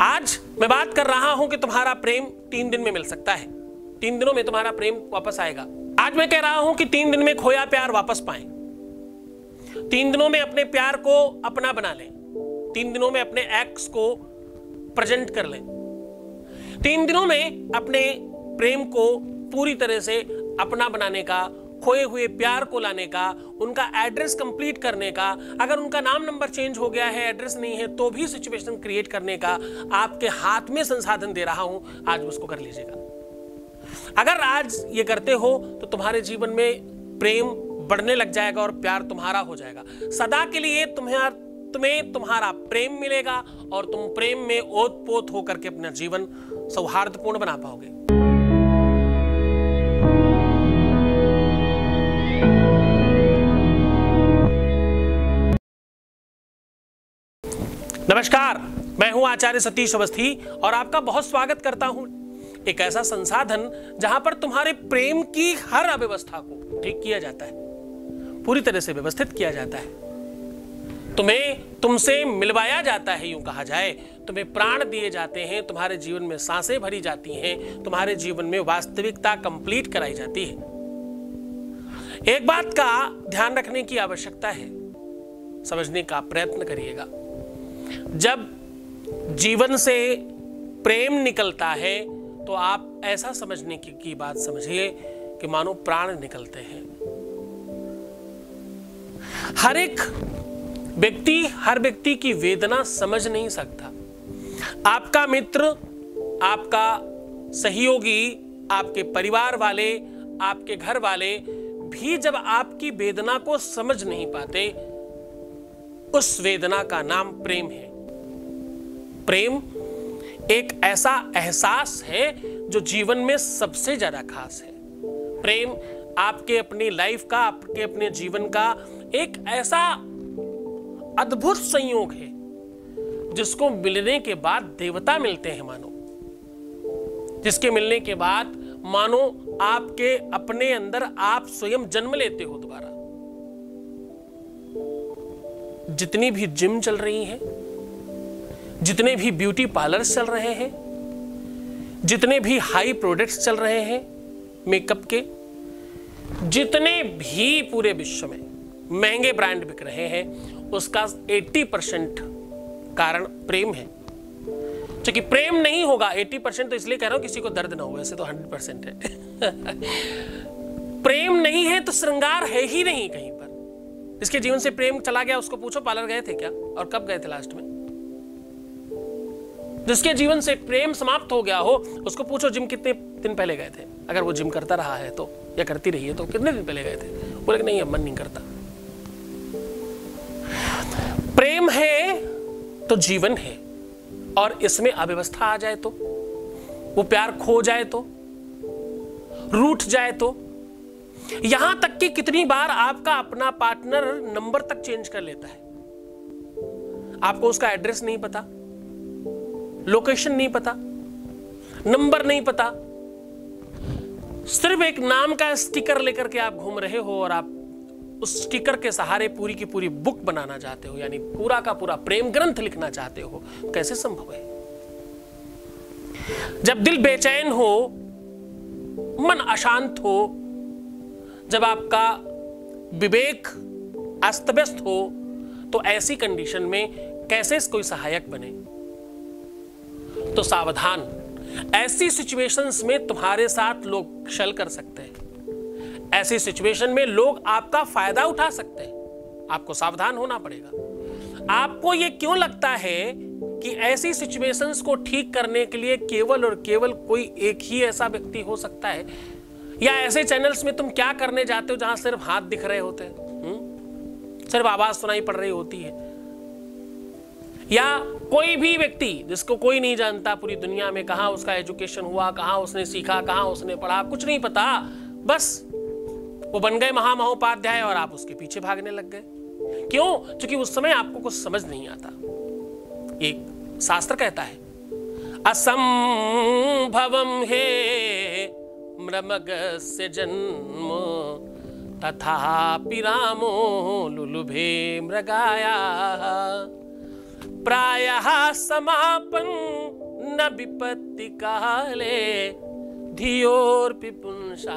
आज मैं बात कर रहा हूं कि तुम्हारा प्रेम 3 दिन में मिल सकता है, 3 दिनों में तुम्हारा प्रेम वापस आएगा। आज मैं कह रहा हूं कि 3 दिन में खोया प्यार वापस पाएं, 3 दिनों में अपने प्यार को अपना बना लें, 3 दिनों में अपने एक्स को प्रेजेंट कर लें, 3 दिनों में अपने प्रेम को पूरी तरह से अपना बनाने का, खोए हुए प्यार को लाने का, उनका एड्रेस कंप्लीट करने का, अगर उनका नाम नंबर चेंज हो गया है, एड्रेस नहीं है, तो भी सिचुएशन क्रिएट करने का आपके हाथ में संसाधन दे रहा हूं, आज उसको कर लीजिएगा। अगर आज ये करते हो तो तुम्हारे जीवन में प्रेम बढ़ने लग जाएगा और प्यार तुम्हारा हो जाएगा। सदा के लिए तुम्हें तुम्हारा प्रेम मिलेगा और तुम प्रेम में ओत-पोत होकर के अपना जीवन सौहार्दपूर्ण बना पाओगे। नमस्कार, मैं हूं आचार्य सतीश अवस्थी और आपका बहुत स्वागत करता हूं एक ऐसा संसाधन जहां पर तुम्हारे प्रेम की हर अव्यवस्था को ठीक किया जाता है, पूरी तरह से व्यवस्थित किया जाता है, तुम्हें तुमसे मिलवाया जाता है, यूं कहा जाए, तुम्हें प्राण दिए जाते हैं, तुम्हारे जीवन में सांसें भरी जाती हैं, तुम्हारे जीवन में वास्तविकता कंप्लीट कराई जाती है। एक बात का ध्यान रखने की आवश्यकता है, समझने का प्रयत्न करिएगा। जब जीवन से प्रेम निकलता है तो आप ऐसा समझने की बात समझिए कि मानो प्राण निकलते हैं। हर व्यक्ति की वेदना समझ नहीं सकता। आपका मित्र, आपका सहयोगी, आपके परिवार वाले, आपके घर वाले भी जब आपकी वेदना को समझ नहीं पाते, उस वेदना का नाम प्रेम है। प्रेम एक ऐसा एहसास है जो जीवन में सबसे ज्यादा खास है। प्रेम आपके अपनी लाइफ का, आपके अपने जीवन का एक ऐसा अद्भुत संयोग है जिसको मिलने के बाद देवता मिलते हैं मानो, जिसके मिलने के बाद मानो आपके अपने अंदर आप स्वयं जन्म लेते हो दोबारा। जितनी भी जिम चल रही हैं, जितने भी ब्यूटी पार्लर्स चल रहे हैं, जितने भी हाई प्रोडक्ट्स चल रहे हैं मेकअप के, जितने भी पूरे विश्व में महंगे ब्रांड बिक रहे हैं, उसका 80% कारण प्रेम है। क्योंकि प्रेम नहीं होगा, 80% तो इसलिए कह रहा हूं किसी को दर्द ना हो, वैसे तो 100% है। प्रेम नहीं है तो श्रृंगार है ही नहीं कहीं पर। जिसके जीवन से प्रेम चला गया उसको पूछो पार्लर गए थे क्या और कब गए थे लास्ट में। जिसके जीवन से प्रेम समाप्त हो गया हो उसको पूछो जिम कितने दिन पहले गए थे, अगर वो जिम करता रहा है तो, या करती रही है तो कितने दिन पहले गए थे। बोले कि नहीं अब मन नहीं करता। प्रेम है तो जीवन है, और इसमें अव्यवस्था आ जाए तो, वो प्यार खो जाए तो, रूठ जाए तो, यहां तक कि कितनी बार आपका अपना पार्टनर नंबर तक चेंज कर लेता है। आपको उसका एड्रेस नहीं पता, लोकेशन नहीं पता, नंबर नहीं पता, सिर्फ एक नाम का स्टिकर लेकर के आप घूम रहे हो और आप उस स्टिकर के सहारे पूरी की पूरी बुक बनाना चाहते हो, यानी पूरा का पूरा प्रेम ग्रंथ लिखना चाहते हो। कैसे संभव है? जब दिल बेचैन हो, मन अशांत हो, जब आपका विवेक अस्त व्यस्त हो, तो ऐसी कंडीशन में कैसे कोई सहायक बने? तो सावधान, ऐसी सिचुएशंस में तुम्हारे साथ लोग छल कर सकते हैं, ऐसी सिचुएशन में लोग आपका फायदा उठा सकते हैं। आपको सावधान होना पड़ेगा। आपको यह क्यों लगता है कि ऐसी सिचुएशंस को ठीक करने के लिए केवल और केवल कोई एक ही ऐसा व्यक्ति हो सकता है? या ऐसे चैनल्स में तुम क्या करने जाते हो जहां सिर्फ हाथ दिख रहे होते हैं, सिर्फ आवाज सुनाई पड़ रही होती है? या कोई भी व्यक्ति जिसको कोई नहीं जानता पूरी दुनिया में, कहां उसका एजुकेशन हुआ, कहां उसने सीखा, कहां उसने पढ़ा, कुछ नहीं पता, बस वो बन गए महामहोपाध्याय और आप उसके पीछे भागने लग गए। क्यों? क्योंकि उस समय आपको कुछ समझ नहीं आता। एक शास्त्र कहता है, असंभवम हे मृमगस्य जन्म तथापि रामो लुलुभे मृगाया प्रायः समापन न विपत्ति काले धियोर्पिपुंसा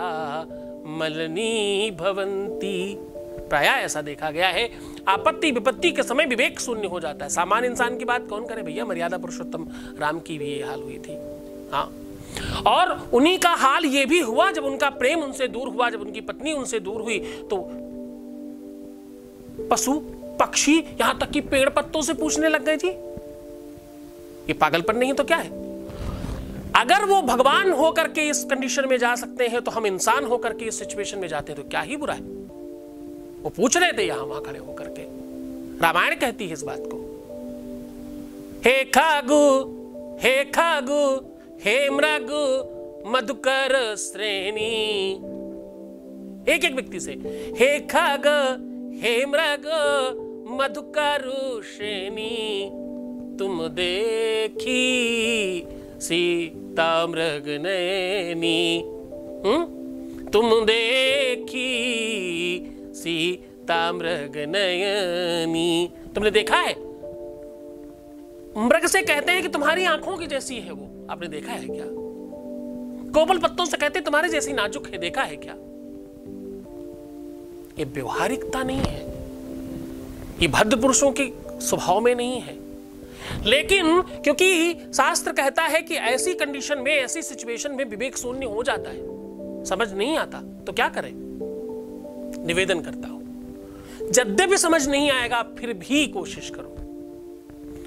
मलनी भवंती। प्राय ऐसा देखा गया है, आपत्ति विपत्ति के समय विवेक शून्य हो जाता है। सामान्य इंसान की बात कौन करे भैया, मर्यादा पुरुषोत्तम राम की भी ये हाल हुई थी। हाँ, और उन्हीं का हाल ये भी हुआ जब उनका प्रेम उनसे दूर हुआ, जब उनकी पत्नी उनसे दूर हुई तो पशु पक्षी यहां तक कि पेड़ पत्तों से पूछने लग गए जी ये पागलपन नहीं तो क्या है। अगर वो भगवान होकर के इस कंडीशन में जा सकते हैं तो हम इंसान होकर के इस सिचुएशन में जाते हैं तो क्या ही बुरा है। वो पूछ रहे थे यहां वहां खड़े होकर के। रामायण कहती है इस बात को, हे खागु हे मृगु मधुकर श्रेणी। एक एक व्यक्ति से, हे खाग हे मृग मधुकर श्रेणी, तुम देखी सीता मृग नैनी। तुम देखी सीता मृग नयनी। तुमने देखा है, मृग से कहते हैं कि तुम्हारी आंखों की जैसी है वो, आपने देखा है क्या? कोमल पत्तों से कहते हैं तुम्हारे जैसी नाजुक है, देखा है क्या? ये व्यवहारिकता नहीं है, ये भद्र पुरुषों के स्वभाव में नहीं है। लेकिन क्योंकि शास्त्र कहता है कि ऐसी कंडीशन में, ऐसी सिचुएशन में विवेक शून्य हो जाता है, समझ नहीं आता, तो क्या करें? निवेदन करता हूं, यद्यपि समझ नहीं आएगा फिर भी कोशिश करो,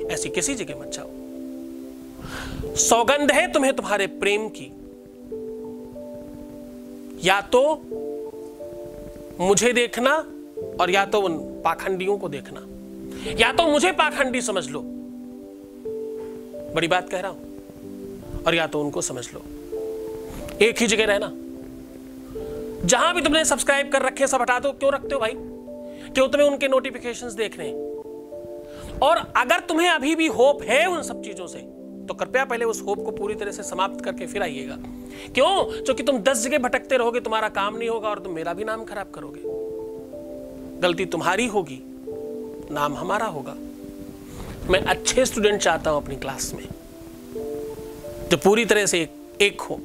ऐसी किसी जगह मत जाओ। सौगंध है तुम्हें तुम्हारे प्रेम की, या तो मुझे देखना और या तो उन पाखंडियों को देखना, या तो मुझे पाखंडी समझ लो, बड़ी बात कह रहा हूं, और या तो उनको समझ लो। एक ही जगह रहना। जहां भी तुमने सब्सक्राइब कर रखे सब हटा दो। क्यों रखते हो भाई? क्यों तुम्हें उनके नोटिफिकेशंस देखने हैं? और अगर तुम्हें अभी भी होप है उन सब चीजों से तो कृपया पहले उस होप को पूरी तरह से समाप्त करके फिर आइएगा। क्यों? क्योंकि तुम 10 जगह भटकते रहोगे, तुम्हारा काम नहीं होगा और तुम मेरा भी नाम खराब करोगे। गलती तुम्हारी होगी, नाम हमारा होगा। मैं अच्छे स्टूडेंट चाहता हूं अपनी क्लास में जो पूरी तरह से एक हो।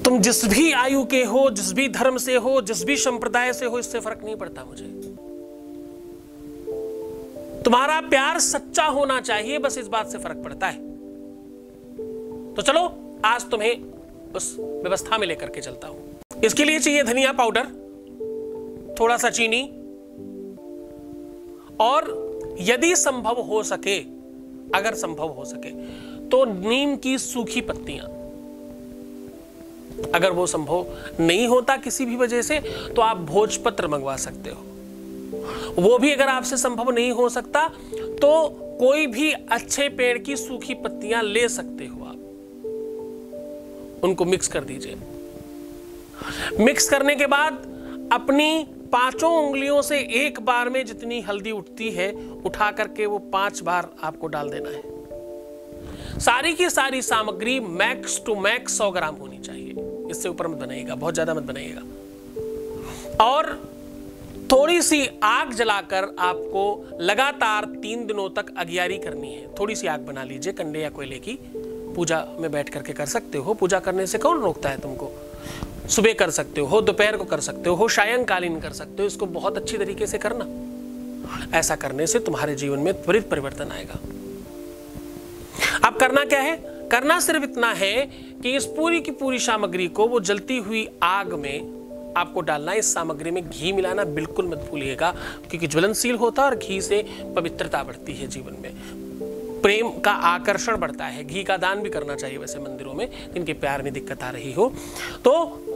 तुम जिस भी आयु के हो, जिस भी धर्म से हो, जिस भी संप्रदाय से हो, इससे फर्क नहीं पड़ता मुझे। तुम्हारा प्यार सच्चा होना चाहिए, बस इस बात से फर्क पड़ता है। तो चलो आज तुम्हें उस व्यवस्था में लेकर के चलता हूं। इसके लिए चाहिए धनिया पाउडर, थोड़ा सा चीनी, और यदि संभव हो सके, अगर संभव हो सके तो नीम की सूखी पत्तियां। अगर वो संभव नहीं होता किसी भी वजह से तो आप भोजपत्र मंगवा सकते हो। वो भी अगर आपसे संभव नहीं हो सकता तो कोई भी अच्छे पेड़ की सूखी पत्तियां ले सकते हो आप, उनको मिक्स कर दीजिए। मिक्स करने के बाद अपनी 5 उंगलियों से एक बार में जितनी हल्दी उठती है उठा करके वो 5 बार आपको डाल देना है। सारी की सारी सामग्री मैक्स टू मैक्स 100 ग्राम होनी चाहिए, इससे ऊपर मत बनाइएगा, बहुत ज्यादा मत बनाइएगा। और थोड़ी सी आग जलाकर आपको लगातार 3 दिनों तक अगियारी करनी है। थोड़ी सी आग बना लीजिए, कंडे या कोयले की। पूजा में बैठ करके कर सकते हो, पूजा करने से कौन रोकता है तुमको। सुबह कर सकते हो, दोपहर को कर सकते हो, सायंकालीन कर सकते हो। इसको बहुत अच्छी तरीके से करना। ऐसा करने से तुम्हारे जीवन में त्वरित परिवर्तन आएगा। अब करना क्या है? करना सिर्फ इतना है कि इस पूरी की पूरी सामग्री को वो जलती हुई आग में आपको डालना है। इस सामग्री में घी मिलाना बिल्कुल मत भूलिएगा, क्योंकि ज्वलनशील होता है और घी से पवित्रता बढ़ती है, जीवन में प्रेम का आकर्षण बढ़ता है। घी का दान भी करना चाहिए वैसे मंदिरों में, जिनके प्यार में दिक्कत आ रही हो। तो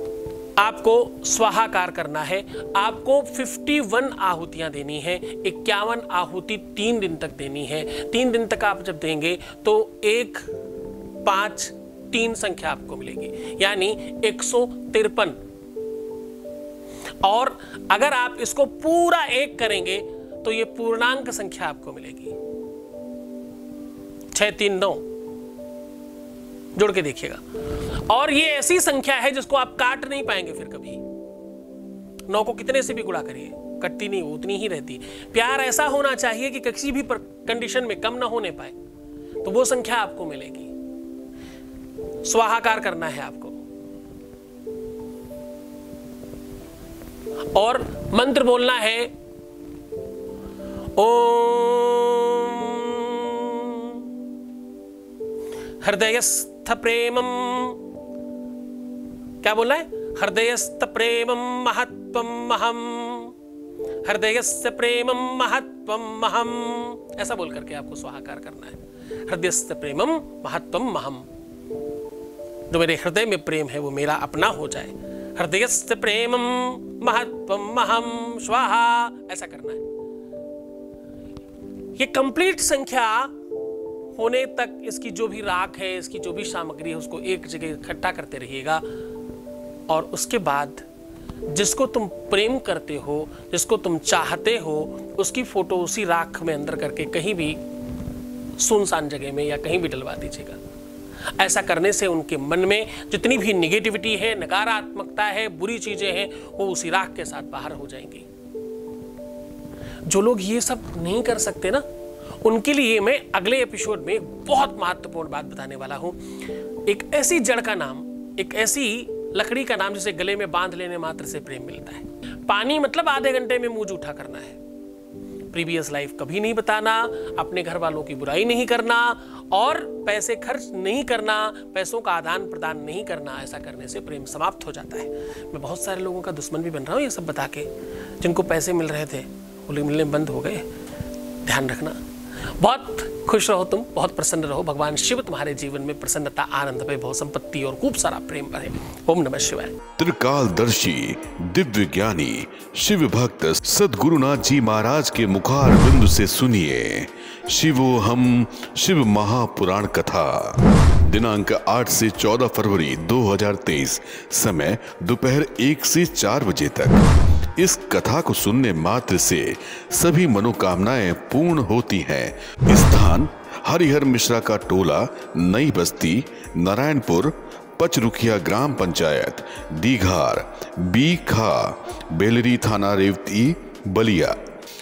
आपको स्वाहाकार करना है। आपको 51 आहुतियां देनी है। 51 आहुति 3 दिन तक देनी है। 3 दिन तक आप जब देंगे तो 1, 5, 3 संख्या आपको मिलेगी, यानी 153। और अगर आप इसको पूरा 1 करेंगे तो ये पूर्णांक संख्या आपको मिलेगी। 6, 3, 9 जोड़ के देखिएगा। और ये ऐसी संख्या है जिसको आप काट नहीं पाएंगे फिर कभी। 9 को कितने से भी गुणा करिए, कटती नहीं, उतनी ही रहती। प्यार ऐसा होना चाहिए कि किसी भी कंडीशन में कम ना होने पाए। तो वो संख्या आपको मिलेगी। स्वाहाकार करना है आपको और मंत्र बोलना है ओम हृदयस्थ प्रेमम, क्या बोलना है? हृदयस्थ प्रेमम महत्वम महम, हृदयस्थ प्रेमम महत्वम महम, ऐसा बोल करके आपको स्वाहाकार करना है। हृदयस्थ प्रेमम महत्वम महम, जो मेरे हृदय में प्रेम है वो मेरा अपना हो जाए। हृदयस्थ प्रेमम महत्वम महम स्वाहा, ऐसा करना है। ये कंप्लीट संख्या होने तक इसकी जो भी राख है, इसकी जो भी सामग्री है, उसको एक जगह इकट्ठा करते रहिएगा। और उसके बाद जिसको तुम प्रेम करते हो, जिसको तुम चाहते हो, उसकी फोटो उसी राख में अंदर करके कहीं भी सुनसान जगह में या कहीं भी डलवा दीजिएगा। ऐसा करने से उनके मन में जितनी भी निगेटिविटी है, नकारात्मकता है, बुरी चीजें हैं, वो उसी राख के साथ बाहर हो जाएंगी। जो लोग ये सब नहीं कर सकते ना, उनके लिए मैं अगले एपिसोड में बहुत महत्वपूर्ण बात बताने वाला हूं। एक ऐसी जड़ का नाम, एक ऐसी लकड़ी का नाम जिसे गले में बांध लेने मात्र से प्रेम मिलता है। पानी मतलब आधे घंटे में मुंह जूठा करना है। प्रीवियस लाइफ कभी नहीं बताना, अपने घर वालों की बुराई नहीं करना और पैसे खर्च नहीं करना, पैसों का आदान प्रदान नहीं करना। ऐसा करने से प्रेम समाप्त हो जाता है। मैं बहुत सारे लोगों का दुश्मन भी बन रहा हूँ ये सब बता के। जिनको पैसे मिल रहे थे वो मिलने बंद हो गए। ध्यान रखना। बहुत खुश रहो तुम, बहुत प्रसन्न रहो। भगवान शिव तुम्हारे जीवन में प्रसन्नता, आनंद, वैभव, संपत्ति और खूब सारा प्रेम भरे। ओम नमः शिवाय। त्रिकालदर्शी दिव्य ज्ञानी शिव भक्त सद्गुरुनाथ जी महाराज के मुखार बिंदु से सुनिए शिवोहम शिव महापुराण कथा। दिनांक 8 से 14 फरवरी 2023, समय दोपहर 1 से 4 बजे तक। इस कथा को सुनने मात्र से सभी मनोकामनाएं पूर्ण होती हैं। स्थान हरिहर मिश्रा का टोला, नई बस्ती, नारायणपुर, पचरुखिया ग्राम पंचायत, दीघार, बीखा, बेलरी थाना रेवती, बलिया।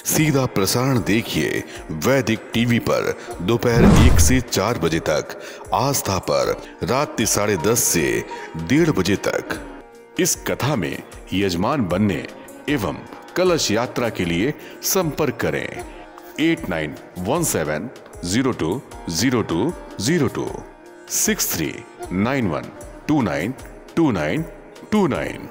सीधा प्रसारण देखिए वैदिक टीवी पर दोपहर 1 से 4 बजे तक, आस्था पर रात 10:30 से 1:30 बजे तक। इस कथा में यजमान बनने एवं कलश यात्रा के लिए संपर्क करें 8917020202 6391292929।